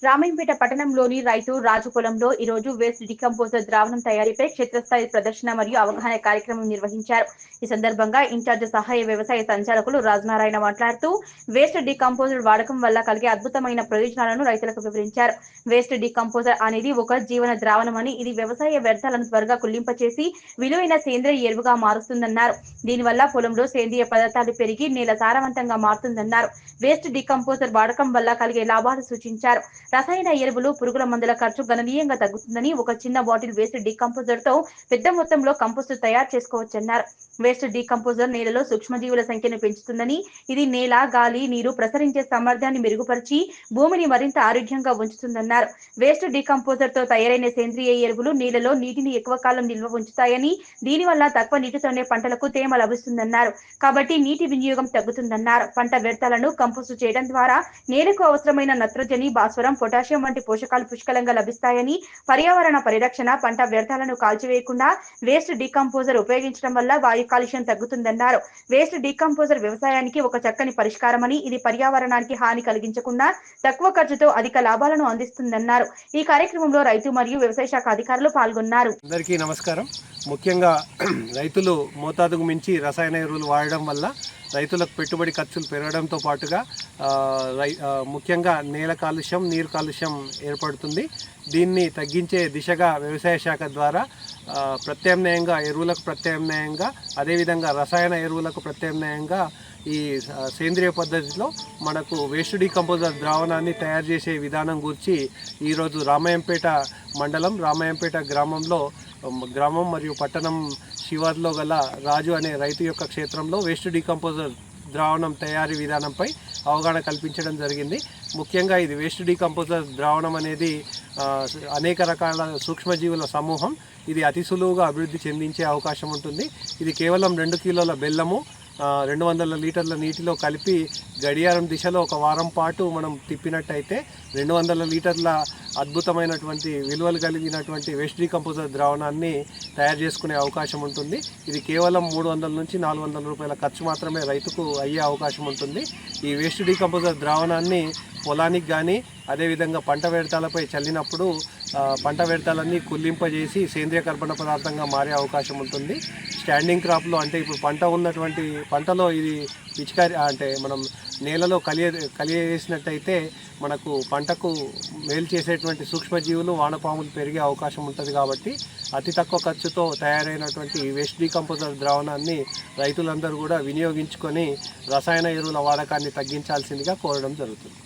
రామాయంపేట పట్టణంలోని రైతు రాజు పొలంలో ఈ రోజు వేస్ట్ డికంపోజర్ ద్రావణం తయారీపై క్షేత్రస్థాయి ప్రదర్శన మరియు అవగాహన కార్యక్రమం నిర్వహించారు. ఈ సందర్భంగా ఇన్ఛార్జ్ సహాయ వ్యవసాయ సంచాలకులు రాజనారాయణ మాట్లాడుతూ వేస్ట్ డికంపోజర్ వాడకం వల్ల కలిగే అద్భుతమైన ప్రయోజనాలను రైతులకు వివరించారు. వేస్ట్ డికంపోజర్ అనేది ఒక జీవన ద్రావణమని, ఇది వ్యవసాయ వ్యర్థాలను త్వరగా కుళ్ళింపచేసి విలువైన సేంద్రియ ఎరువుగా మారుస్తుందన్నారు. దీనివల్ల పొలంలో సేంద్రియ పదార్థాలు పెరిగి నేల సారవంతంగా మారుతుందన్నారు. వేస్ట్ డికంపోజర్ వాడకం వల్ల కలిగే లాభాలు సూచించారు. రసాయన ఎరువులు, పురుగుల మందుల ఖర్చు గణనీయంగా తగ్గుతుందని, ఒక చిన్న బాటిల్ వేస్ట్ డికంపోజర్ తో పెద్ద మొత్తంలో కంపోస్ట్ తయారు చేసుకోవచ్చన్నారు. వేస్ట్ డికంపోజర్ నేలలో సూక్ష్మజీవుల సంఖ్యను పెంచుతుందని, ఇది నేల, గాలి, నీరు ప్రసరించే సామర్థ్యాన్ని మెరుగుపరిచి భూమిని మరింత ఆరోగ్యంగా ఉంచుతుందన్నారు. వేస్ట్ డికంపోజర్ తో తయారైన సేంద్రియ ఎరువులు నేలలో నీటిని ఎక్కువ కాలం నిల్వ ఉంచుతాయని, దీనివల్ల తక్కువ నీటితోనే పంటలకు తేమ లభిస్తుందన్నారు. కాబట్టి నీటి వినియోగం తగ్గుతుందన్నారు. పంట వ్యర్థాలను కంపోస్ట్ చేయడం ద్వారా నేలకు అవసరమైన నత్రజని, భాస్వరం, పొటాషియం వంటి పోషకాలు పుష్కలంగా లభిస్తాయని, పర్యావరణ పరిరక్షణ, పంట వ్యర్థాలను కాల్చివేయకుండా వేస్ట్ డికంపోజర్ ఉపయోగించడం వల్ల వాయు కాలుష్యం తగ్గుతుందన్నారు. వేస్ట్ డికంపోజర్ వ్యవసాయానికి ఒక చక్కని పరిష్కారమని, ఇది పర్యావరణానికి హాని కలిగించకుండా తక్కువ ఖర్చుతో అధిక లాభాలను అందిస్తుందన్నారు. ఈ కార్యక్రమంలో రైతు మరియు వ్యవసాయ శాఖ అధికారులు పాల్గొన్నారు. అందరికీ నమస్కారం. ముఖ్యంగా రైతులు మోతాదుకు మించి రసాయన ఎరువులు వాడడం వల్ల రైతులకు పెట్టుబడి ఖర్చులు పెరగడంతో పాటుగా ముఖ్యంగా నేల కాలుష్యం, నీరు కాలుష్యం ఏర్పడుతుంది. దీన్ని తగ్గించే దిశగా వ్యవసాయ శాఖ ద్వారా ప్రత్యామ్నాయంగా ఎరువులకు ప్రత్యామ్నాయంగా, అదేవిధంగా రసాయన ఎరువులకు ప్రత్యామ్నాయంగా ఈ సేంద్రియ పద్ధతిలో మనకు వేస్ట్ డికంపోజర్ ద్రావణాన్ని తయారు చేసే విధానం గురించి ఈరోజు రామాయంపేట మండలం, రామాయంపేట గ్రామం మరియు పట్టణం శివార్లో గల రాజు అనే రైతు యొక్క క్షేత్రంలో వేస్ట్ డికంపోజర్ ద్రావణం తయారీ విధానంపై అవగాహన కల్పించడం జరిగింది. ముఖ్యంగా ఇది వేస్ట్ డికంపోజర్ ద్రావణం అనేది అనేక రకాల సూక్ష్మజీవుల సమూహం. ఇది అతి సులువుగా అభివృద్ధి చెందించే అవకాశం ఉంటుంది. ఇది కేవలం 2 కిలోల బెల్లము 200 లీటర్ల నీటిలో కలిపి గడియారం దిశలో ఒక వారం పాటు మనం తిప్పినట్టయితే 200 లీటర్ల అద్భుతమైనటువంటి విలువలు కలిగినటువంటి వేస్ట్ డికంపోజర్ ద్రావణాన్ని తయారు చేసుకునే అవకాశం ఉంటుంది. ఇది కేవలం 300 నుంచి 400 రూపాయల ఖర్చు మాత్రమే రైతుకు అయ్యే అవకాశం ఉంటుంది. ఈ వేస్ట్ డికంపోజర్ ద్రావణాన్ని పొలానికి కానీ, అదేవిధంగా పంట వ్యర్థాలపై చల్లినప్పుడు పంట వ్యర్థాలన్నీ కుళ్ళింపజేసి సేంద్రియ కర్బన పదార్థంగా మారే అవకాశం ఉంటుంది. స్టాండింగ్ క్రాప్లో అంటే ఇప్పుడు పంటలో ఇది పిచికారి అంటే మనం నేలలో కలియేసినట్టయితే మనకు పంటకు మేలు చేసేటువంటి సూక్ష్మజీవులు, వానపాములు పెరిగే అవకాశం ఉంటుంది. కాబట్టి అతి తక్కువ ఖర్చుతో తయారైనటువంటి వేస్ట్ డికంపోజర్ ద్రావణాన్ని రైతులందరూ కూడా వినియోగించుకొని రసాయన ఎరువుల వాడకాన్ని తగ్గించాల్సిందిగా కోరడం జరుగుతుంది.